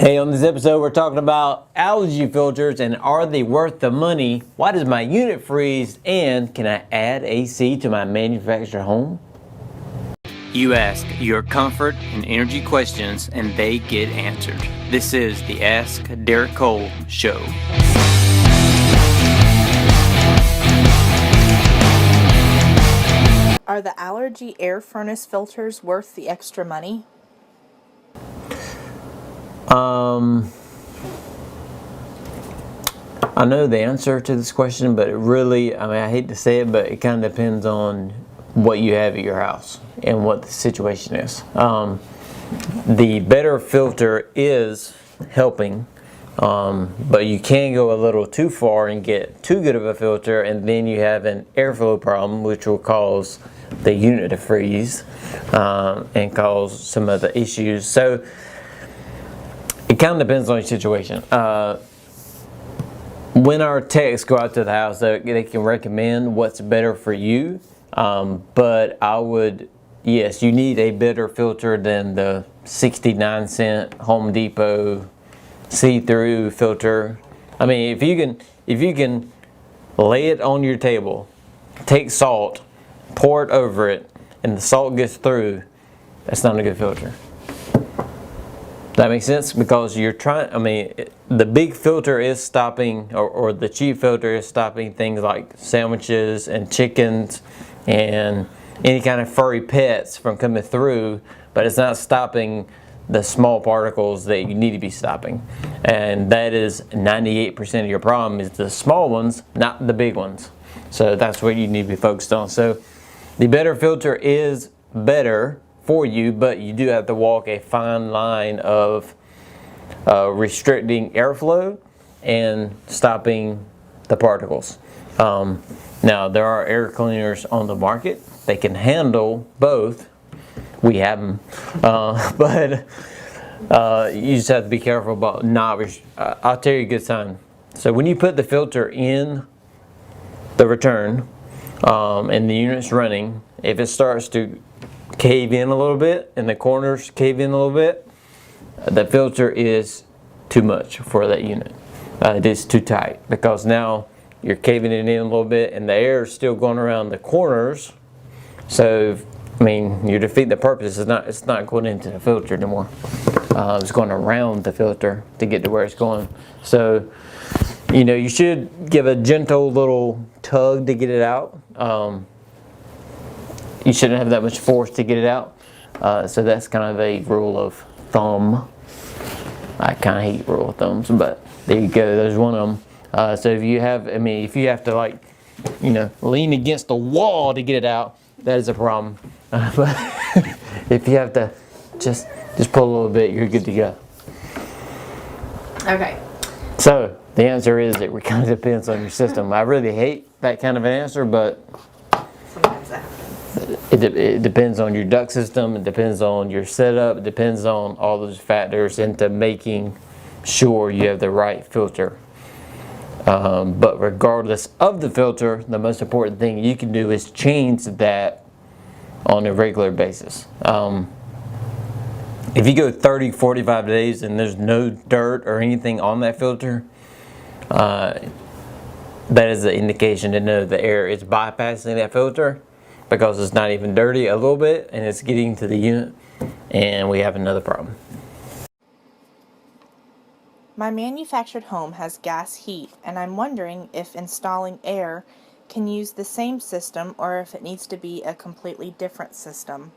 Hey, on this episode we're talking about allergy filters and are they worth the money? Why does my unit freeze? And can I add AC to my manufactured home? You ask your comfort and energy questions and they get answered. This is the Ask Derek Cole Show. Are the Allergy Air Furnace filters worth the extra money? I know the answer to this question, but it really, I hate to say it, but it kind of depends on what you have at your house and what the situation is. The better filter is helping, but you can go a little too far and get too good of a filter, and then you have an airflow problem, which will cause the unit to freeze and cause some of the issues. So it kind of depends on your situation. When our techs go out to the house, they can recommend what's better for you. But I would, yes, you need a better filter than the 69-cent Home Depot see-through filter. I mean, if you can lay it on your table, take salt, pour it over it, and the salt gets through, that's not a good filter. That makes sense? Because you're trying, the big filter is stopping, or the cheap filter is stopping things like sandwiches and chickens and any kind of furry pets from coming through, but it's not stopping the small particles that you need to be stopping. And that is 98% of your problem is the small ones, not the big ones. So that's what you need to be focused on. So the better filter is better for you, but you do have to walk a fine line of restricting airflow and stopping the particles. Now there are air cleaners on the market. They can handle both. We have them, but you just have to be careful about not. I'll tell you a good sign. So when you put the filter in the return and the unit's running, if it starts to cave in a little bit and the corners cave in a little bit, the filter is too much for that unit. It is too tight because now you're caving it in a little bit and the air is still going around the corners. So you defeat the purpose. It's not going into the filter anymore. It's going around the filter to get to where it's going. So you should give a gentle little tug to get it out. You shouldn't have that much force to get it out. So that's kind of a rule of thumb. I kind of hate rule of thumbs, but there you go. There's one of them. So if you have, if you have to lean against the wall to get it out, that is a problem. But if you have to just pull a little bit, you're good to go. Okay. So the answer is it kind of depends on your system. I really hate that kind of an answer, but sometimes that happens. It depends on your duct system, it depends on your setup, it depends on all those factors into making sure you have the right filter. But regardless of the filter, the most important thing you can do is change that on a regular basis. If you go 30, 45 days and there's no dirt or anything on that filter, that is an indication to know the air is bypassing that filter, because it's not even dirty a little bit and it's getting to the unit, and we have another problem. My manufactured home has gas heat, and I'm wondering if installing air can use the same system or if it needs to be a completely different system.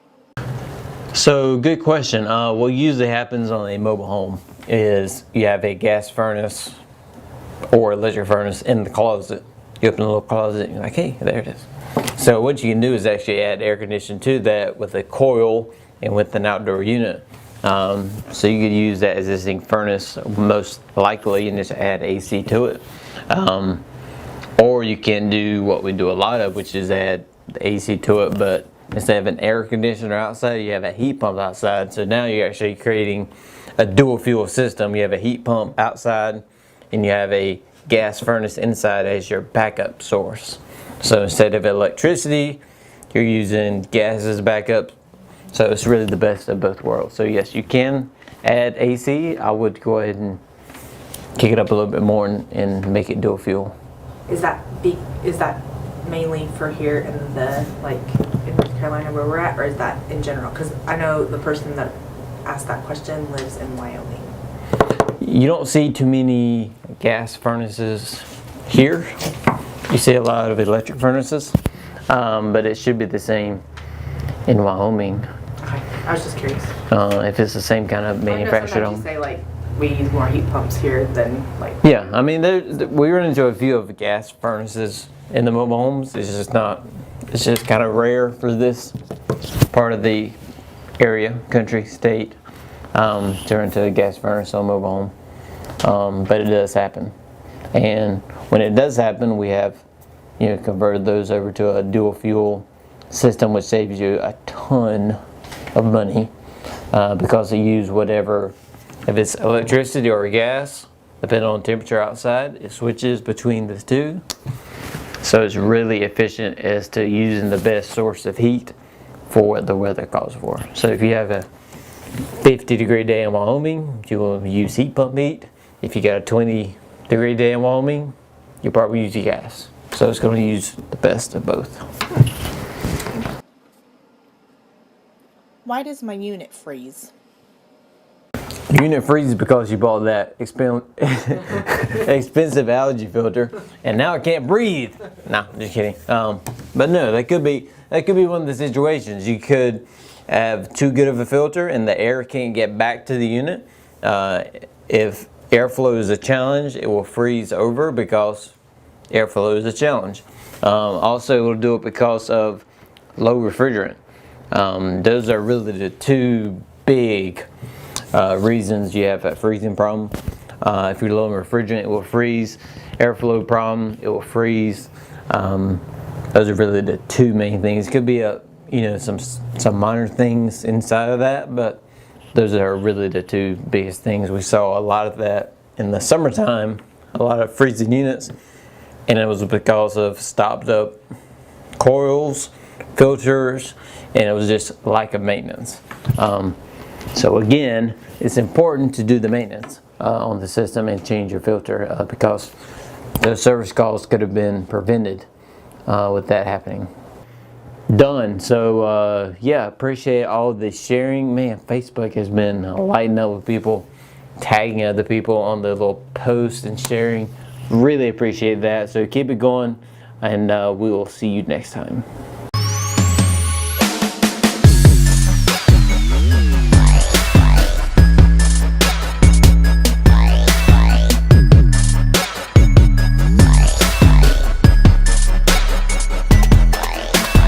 So good question. What usually happens on a mobile home is you have a gas furnace or electric furnace in the closet. You open a little closet and you're like, hey, there it is. So what you can do is actually add air conditioning to that with a coil and with an outdoor unit. So you could use that existing furnace most likely and just add AC to it. Or you can do what we do a lot of, which is add the AC to it, but instead of an air conditioner outside, you have a heat pump outside. So now you're actually creating a dual fuel system. You have a heat pump outside and you have a gas furnace inside as your backup source. So instead of electricity, you're using gas as backup. So it's really the best of both worlds. So yes, you can add AC, I would go ahead and kick it up a little bit more and make it dual fuel. Is that mainly for here in in North Carolina where we're at, or is that in general? Because I know the person that asked that question lives in Wyoming. You don't see too many gas furnaces here. You see a lot of electric furnaces, but it should be the same in Wyoming. Okay, I was just curious. If it's the same kind of manufactured home. You say we use more heat pumps here than Yeah, I mean, we run into a few of gas furnaces in the mobile homes. It's just kind of rare for this part of the area, country, state, to run into a gas furnace on a mobile home. But it does happen. And when it does happen, we have, converted those over to a dual fuel system, which saves you a ton of money because you use whatever, if it's electricity or gas, depending on temperature outside, it switches between the two. So it's really efficient as to using the best source of heat for what the weather calls for. So if you have a 50-degree day in Wyoming, you will use heat pump heat. If you got a 20-degree day in Wyoming, you'll probably use your gas. So it's going to use the best of both. Why does my unit freeze? Unit freezes because you bought that expensive allergy filter, and now I can't breathe. No, just kidding. But no, that could be one of the situations. You could have too good of a filter, and the air can't get back to the unit. If airflow is a challenge, it will freeze over because airflow is a challenge. Also, it will do it because of low refrigerant. Those are really the two big reasons you have a freezing problem. If you're low in refrigerant, it will freeze. Airflow problem, it will freeze. Those are really the two main things. It could be some minor things inside of that, but those are really the two biggest things. We saw a lot of that in the summertime, a lot of freezing units, and it was because of stopped up coils, filters, and it was just lack of maintenance. So again, it's important to do the maintenance on the system and change your filter because those service calls could have been prevented with that happening. Done. So yeah, appreciate all the sharing. Man, Facebook has been lighting up with people, tagging other people on the little posts and sharing. Really appreciate that. So keep it going, and we will see you next time.